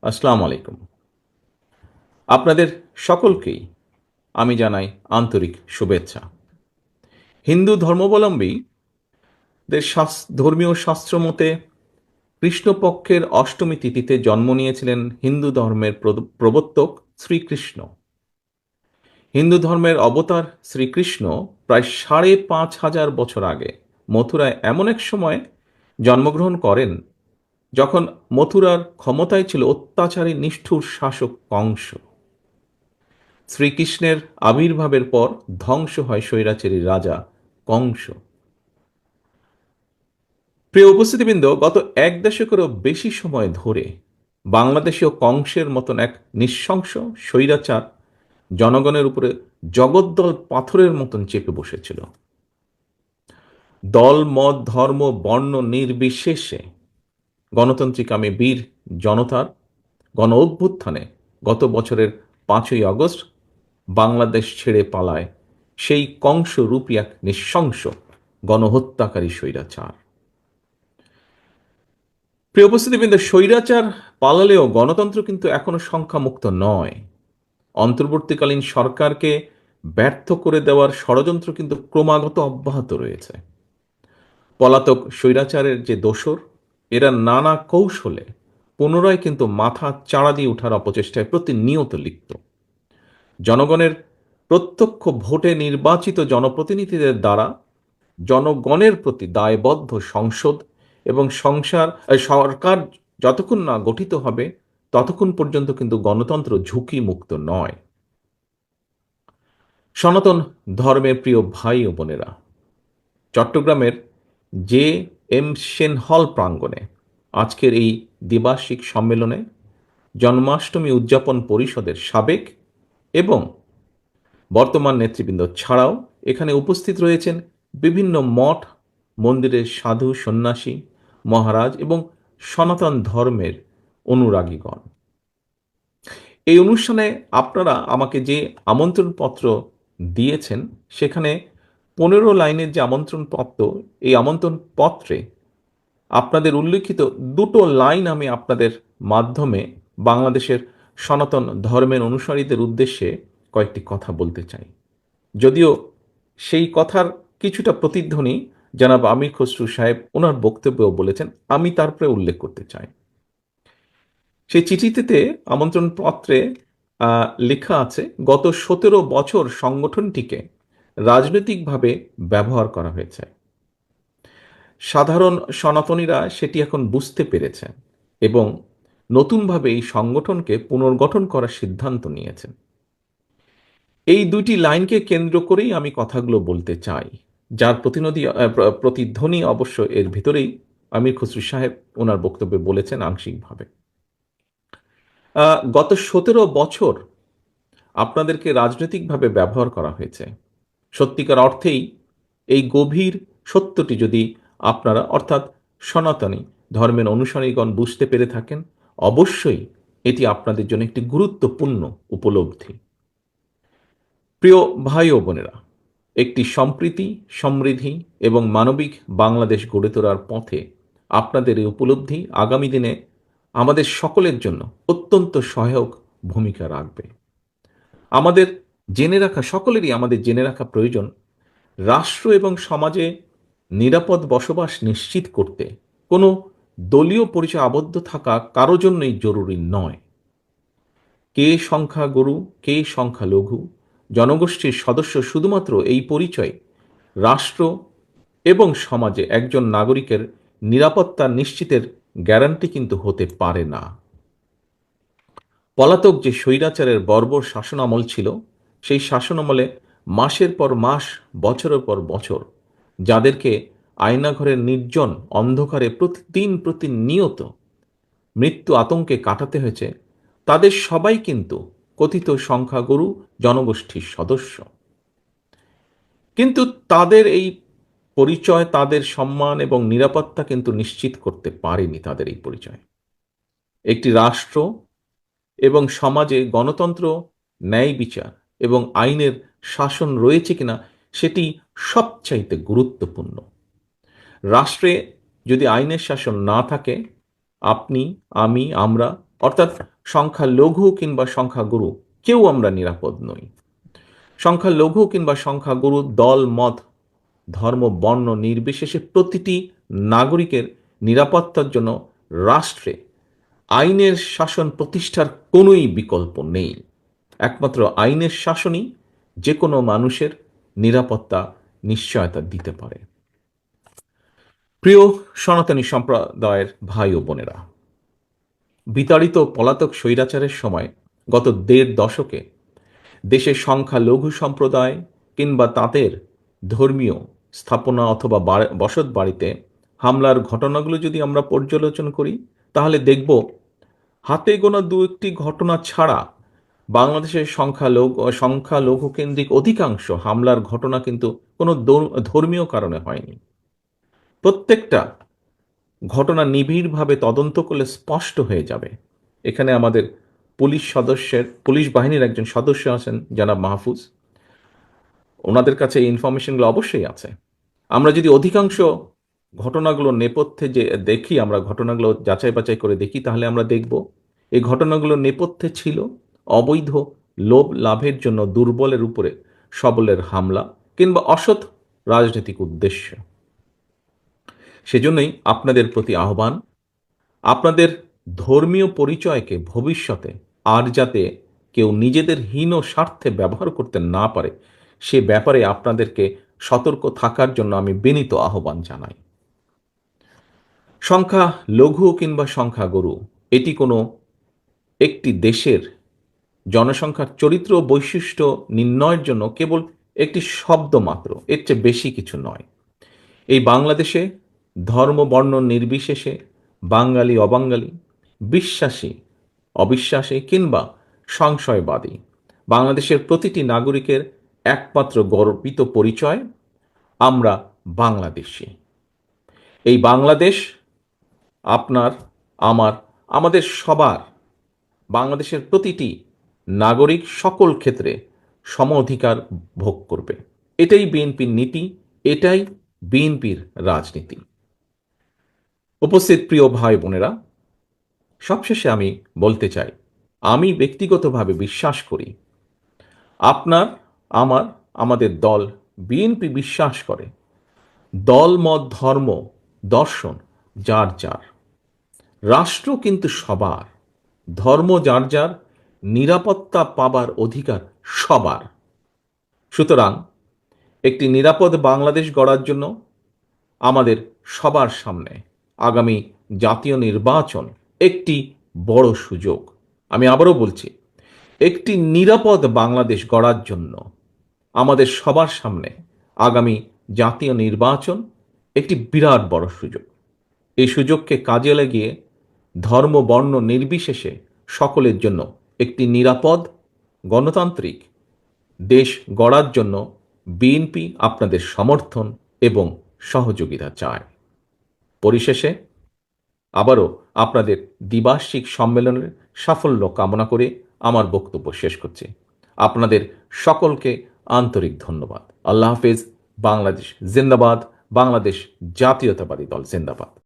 আসসালামু আলাইকুম। আপনাদের সকলকেই আমি জানাই আন্তরিক শুভেচ্ছা। হিন্দু ধর্মাবলম্বীদের ধর্মীয় শাস্ত্র মতে কৃষ্ণপক্ষের অষ্টমী তিথিতে জন্ম নিয়েছিলেন হিন্দু ধর্মের প্রবর্তক শ্রীকৃষ্ণ। হিন্দু ধর্মের অবতার শ্রীকৃষ্ণ প্রায় ৫,৫০০ বছর আগে মথুরায় এমন এক সময় জন্মগ্রহণ করেন যখন মথুরার ক্ষমতায় ছিল অত্যাচারী নিষ্ঠুর শাসক কংস। শ্রীকৃষ্ণের আবির্ভাবের পর ধ্বংস হয় স্বৈরাচারী রাজা কংস। প্রিয় উপস্থিতিবৃন্দ, গত এক দশকেরও বেশি সময় ধরে বাংলাদেশেও কংসের মতন এক নৃশংস স্বৈরাচার জনগণের উপরে জগদ্দল পাথরের মতন চেপে বসেছিল। দল মত ধর্ম বর্ণ নির্বিশেষে গণতান্ত্রিকামী বীর জনতার গণ অভ্যুত্থানে গত বছরের ৫ই আগস্ট বাংলাদেশ ছেড়ে পালায় সেই কংসরূপী এক নৃশংস গণহত্যাকারী স্বৈরাচার। প্রিয় উপস্থিতিবৃন্দ, স্বৈরাচার পালালেও গণতন্ত্র কিন্তু এখনো সংখ্যামুক্ত নয়। অন্তর্বর্তীকালীন সরকারকে ব্যর্থ করে দেওয়ার ষড়যন্ত্র কিন্তু ক্রমাগত অব্যাহত রয়েছে। পলাতক স্বৈরাচারের যে দোসর, এরা নানা কৌশলে পুনরায় কিন্তু মাথা চাড়া দিয়ে ওঠার অপচেষ্টায় প্রতিনিয়ত লিপ্ত। জনগণের প্রত্যক্ষ ভোটে নির্বাচিত জনপ্রতিনিধিদের দ্বারা জনগণের প্রতি দায়বদ্ধ সংসদ এবং সরকার যতক্ষণ না গঠিত হবে ততক্ষণ পর্যন্ত কিন্তু গণতন্ত্র ঝুঁকি মুক্ত নয়। সনাতন ধর্মের প্রিয় ভাই ও বোনেরা, চট্টগ্রামের জে এম সেন হল প্রাঙ্গণে আজকের এই দ্বিবার্ষিক সম্মেলনে জন্মাষ্টমী উদযাপন পরিষদের সাবেক এবং বর্তমান নেতৃবৃন্দ ছাড়াও এখানে উপস্থিত রয়েছেন বিভিন্ন মঠ মন্দিরের সাধু সন্ন্যাসী মহারাজ এবং সনাতন ধর্মের অনুরাগীগণ। এই অনুষ্ঠানে আপনারা আমাকে যে আমন্ত্রণপত্র দিয়েছেন সেখানে ১৫ লাইনের যে আমন্ত্রণপত্র, এই আমন্ত্রণপত্রে আপনাদের উল্লিখিত দুটো লাইন আমি আপনাদের মাধ্যমে বাংলাদেশের সনাতন ধর্মের অনুসারীদের উদ্দেশ্যে কয়েকটি কথা বলতে চাই। যদিও সেই কথার কিছুটা প্রতিধ্বনি জনাব আমির খসরু সাহেব ওনার বক্তব্যেও বলেছেন, আমি তারপরে উল্লেখ করতে চাই। সেই চিঠিতে আমন্ত্রণপত্রে লেখা আছে, গত ১৭ বছর সংগঠনটিকে রাজনৈতিকভাবে ব্যবহার করা হয়েছে। সাধারণ সনাতনীরা সেটি এখন বুঝতে পেরেছেন এবং নতুনভাবে এই সংগঠনকে পুনর্গঠন করার সিদ্ধান্ত নিয়েছেন। এই দুইটি লাইনকে কেন্দ্র করেই আমি কথাগুলো বলতে চাই, যার প্রতিধ্বনি অবশ্য এর ভিতরেই আমির খসরু সাহেব ওনার বক্তব্যে বলেছেন আংশিকভাবে। গত ১৭ বছর আপনাদেরকে রাজনৈতিকভাবে ব্যবহার করা হয়েছে। সত্যিকার অর্থেই এই গভীর সত্যটি যদি আপনারা অর্থাৎ সনাতনী ধর্মের অনুসারীগণ বুঝতে পেরে থাকেন, অবশ্যই এটি আপনাদের জন্য একটি গুরুত্বপূর্ণ উপলব্ধি। প্রিয় ভাই ও বোনেরা, একটি সম্প্রীতি সমৃদ্ধি এবং মানবিক বাংলাদেশ গড়ে তোলার পথে আপনাদের এই উপলব্ধি আগামী দিনে আমাদের সকলের জন্য অত্যন্ত সহায়ক ভূমিকা রাখবে। আমাদের সকলেরই জেনে রাখা প্রয়োজন, রাষ্ট্র এবং সমাজে নিরাপদ বসবাস নিশ্চিত করতে কোনো দলীয় পরিচয় আবদ্ধ থাকা কারো জন্যই জরুরি নয়। কে সংখ্যাগুরু কে সংখ্যালঘু জনগোষ্ঠীর সদস্য, শুধুমাত্র এই পরিচয় রাষ্ট্র এবং সমাজে একজন নাগরিকের নিরাপত্তা নিশ্চিতের গ্যারান্টি কিন্তু হতে পারে না। পলাতক যে স্বৈরাচারের বর্বর শাসনামল ছিল, সেই শাসনামলে মাসের পর মাস বছরের পর বছর যাদেরকে আয়নাঘরের নির্জন অন্ধকারে প্রতিনিয়ত মৃত্যু আতঙ্কে কাটাতে হয়েছে, তাদের সবাই কিন্তু কথিত সংখ্যাগুরু জনগোষ্ঠীর সদস্য। কিন্তু তাদের এই পরিচয়, তাদের সম্মান এবং নিরাপত্তা কিন্তু নিশ্চিত করতে পারেনি তাদের এই পরিচয়। একটি রাষ্ট্র এবং সমাজে গণতন্ত্র, ন্যায় বিচার এবং আইনের শাসন রয়েছে কিনা সেটি সবচাইতে গুরুত্বপূর্ণ। রাষ্ট্রে যদি আইনের শাসন না থাকে, আপনি, আমরা অর্থাৎ সংখ্যালঘু কিংবা সংখ্যাগুরু কেউ আমরা নিরাপদ নই। সংখ্যালঘু কিংবা সংখ্যাগুরু, দল, মত, ধর্ম, বর্ণ নির্বিশেষে প্রতিটি নাগরিকের নিরাপত্তার জন্য রাষ্ট্রে আইনের শাসন প্রতিষ্ঠার কোনোই বিকল্প নেই। একমাত্র আইনের শাসনই যে কোনো মানুষের নিরাপত্তা নিশ্চয়তা দিতে পারে। প্রিয় সনাতনী সম্প্রদায়ের ভাই ও বোনেরা, বিতাড়িত পলাতক স্বৈরাচারের সময় গত ১.৫ দশকে দেশের সংখ্যালঘু সম্প্রদায় কিংবা তাদের ধর্মীয় স্থাপনা অথবা বসত বাড়িতে হামলার ঘটনাগুলো যদি আমরা পর্যালোচনা করি, তাহলে দেখব হাতে গোনা দু একটি ঘটনা ছাড়া বাংলাদেশের সংখ্যালঘু কেন্দ্রিক অধিকাংশ হামলার ঘটনা কিন্তু কোনো ধর্মীয় কারণে হয়নি। প্রত্যেকটা ঘটনা নিবিড়ভাবে তদন্ত করলে স্পষ্ট হয়ে যাবে। এখানে আমাদের পুলিশ বাহিনীর একজন সদস্য আছেন, জনাব মাহফুজ। ওনাদের কাছে এই ইনফরমেশনগুলো অবশ্যই আছে। আমরা যদি অধিকাংশ ঘটনাগুলো নেপথ্যে যে দেখি, আমরা ঘটনাগুলো যাচাই বাছাই করে দেখি, তাহলে আমরা দেখব এই ঘটনাগুলোর নেপথ্যে ছিল অবৈধ লোভ লাভের জন্য দুর্বলের উপরে সবলের হামলা কিংবা অসৎ রাজনৈতিক উদ্দেশ্য। সেজন্যই আপনাদের প্রতি আহ্বান, আপনাদের ধর্মীয় পরিচয়কে ভবিষ্যতে আর যাতে কেউ নিজেদের হীন স্বার্থে ব্যবহার করতে না পারে, সে ব্যাপারে আপনাদেরকে সতর্ক থাকার জন্য আমি বিনীত আহ্বান জানাই। সংখ্যালঘু কিংবা সংখ্যাগুরু এটি কোনো একটি দেশের জনসংখ্যার চরিত্র ও বৈশিষ্ট্য নির্ণয়ের জন্য কেবল একটি শব্দ মাত্র, এর চেয়ে বেশি কিছু নয়। এই বাংলাদেশে ধর্ম বর্ণ নির্বিশেষে বাঙালি অবাঙালি, বিশ্বাসী অবিশ্বাসী কিংবা সংশয়বাদী, বাংলাদেশের প্রতিটি নাগরিকের একমাত্র গর্বিত পরিচয়, আমরা বাংলাদেশী। এই বাংলাদেশ আপনার, আমার, আমাদের সবার, বাংলাদেশের প্রতিটি নাগরিক সকল ক্ষেত্রে সম অধিকার ভোগ করবে। এটাই বিএনপির নীতি, এটাই বিএনপির রাজনীতি। উপস্থিত প্রিয় ভাই বোনেরা, সবশেষে আমি বলতে চাই, আমি ব্যক্তিগতভাবে বিশ্বাস করি আপনার, আমার, আমাদের দল বিএনপি বিশ্বাস করে দল, মত, ধর্ম, দর্শন যার যার, রাষ্ট্র কিন্তু সবার, ধর্ম যার যার, নিরাপত্তা পাবার অধিকার সবার। সুতরাং একটি নিরাপদ বাংলাদেশ গড়ার জন্য আমাদের সবার সামনে আগামী জাতীয় নির্বাচন একটি বড় সুযোগ। আমি আবারও বলছি, একটি নিরাপদ বাংলাদেশ গড়ার জন্য আমাদের সবার সামনে আগামী জাতীয় নির্বাচন একটি বিরাট বড় সুযোগ। এই সুযোগকে কাজে লাগিয়ে ধর্ম বর্ণ নির্বিশেষে সকলের জন্য একটি নিরাপদ গণতান্ত্রিক দেশ গড়ার জন্য বিএনপি আপনাদের সমর্থন এবং সহযোগিতা চায়। পরিশেষে আবারও আপনাদের দ্বিবার্ষিক সম্মেলনের সাফল্য কামনা করে আমার বক্তব্য শেষ করছি। আপনাদের সকলকে আন্তরিক ধন্যবাদ। আল্লাহ হাফেজ। বাংলাদেশ জিন্দাবাদ। বাংলাদেশ জাতীয়তাবাদী দল জিন্দাবাদ।